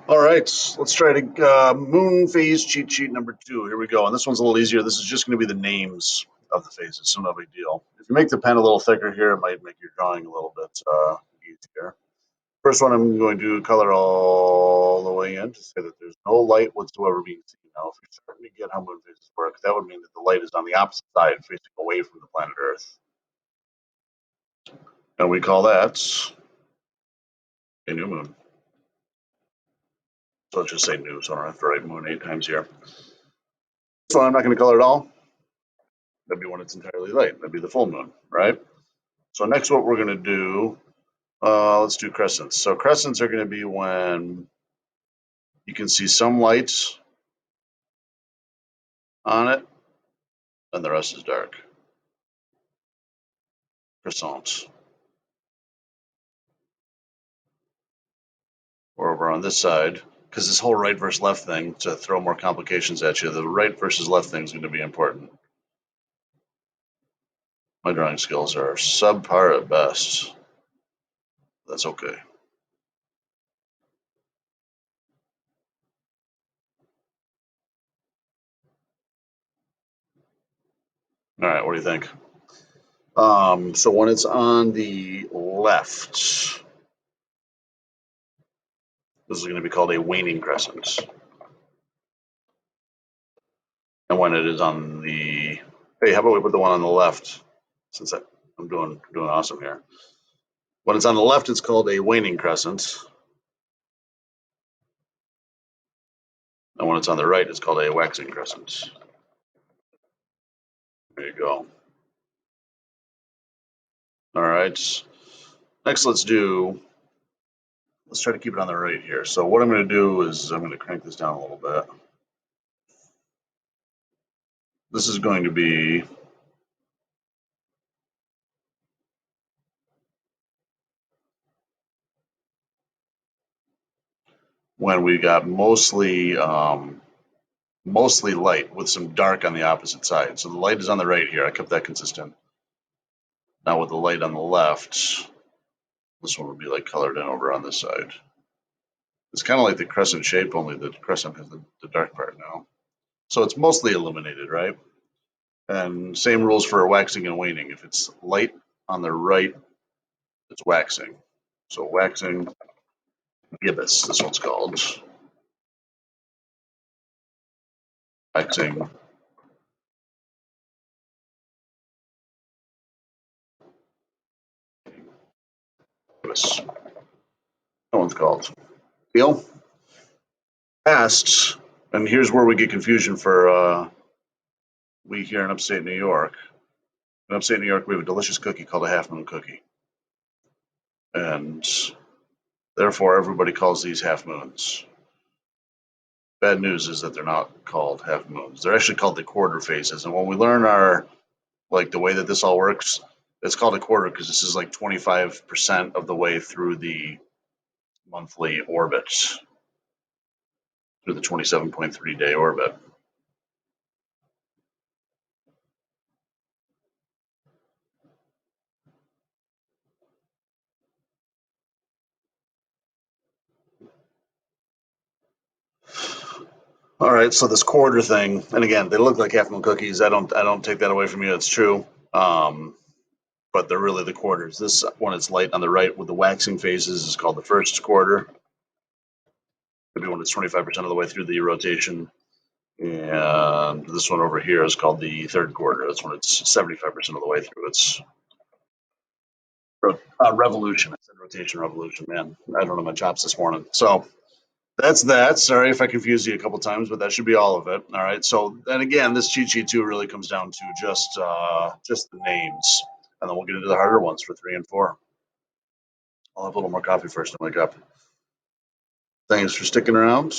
All right, let's try to moon phase cheat sheet number 2. Here we go. And this one's a little easier. This is just going to be the names of the phases, so no big deal. If you make the pen a little thicker here, it might make your drawing a little bit easier. First one, I'm going to color all the way in to say that there's no light whatsoever being seen. Now, if you're starting to get how moon phases work, that would mean that the light is on the opposite side, facing away from the planet Earth. And we call that a new moon. So let's just say new, so I don't have to write moon 8 times here. So I'm not going to color it all. That'd be when it's entirely light. That'd be the full moon, right? So next, what we're going to do, let's do crescents. So crescents are going to be when you can see some light on it, and the rest is dark. Crescent. Or over on this side, because this whole right versus left thing, to throw more complications at you, the right versus left thing is going to be important. My drawing skills are subpar at best. That's okay. All right, what do you think? So when it's on the left, this is going to be called a waning crescent. And when it is on the, hey, how about we put the one on the left? Since I'm doing awesome here. When it's on the left, it's called a waning crescent. And when it's on the right, it's called a waxing crescent. There you go. All right. Next, let's try to keep it on the right here. So what I'm going to do is I'm going to crank this down a little bit. This is going to be when we got mostly light with some dark on the opposite side. So the light is on the right here. I kept that consistent. Now with the light on the left, this one would be like colored in over on this side. It's kind of like the crescent shape, only the crescent has the dark part now. So it's mostly illuminated, right? And same rules for waxing and waning. If it's light on the right, it's waxing. So waxing gibbous, this one's called. Waxing gibbous. That one's called. Deal? Past, and here's where we get confusion for we here in upstate New York. In upstate New York, we have a delicious cookie called a half moon cookie. And therefore, everybody calls these half moons. Bad news is that they're not called half moons. They're actually called the quarter phases. And when we learn the way that this all works, it's called a quarter because this is like 25% of the way through the monthly orbit, through the 27.3 day orbit. All right, so this quarter thing, and again, they look like half moon cookies. I don't take that away from you. It's true, but they're really the quarters. This one, it's light on the right with the waxing phases, is called the first quarter. Maybe when it's 25% of the way through the rotation, and this one over here is called the third quarter. That's when it's 75% of the way through. It's revolution. I said rotation, revolution. Man, I don't know my chops this morning. So that's that. Sorry if I confused you a couple times, but that should be all of it. All right. So, and again, this cheat sheet too really comes down to just the names, and then we'll get into the harder ones for 3 and 4. I'll have a little more coffee first to wake up. Thanks for sticking around.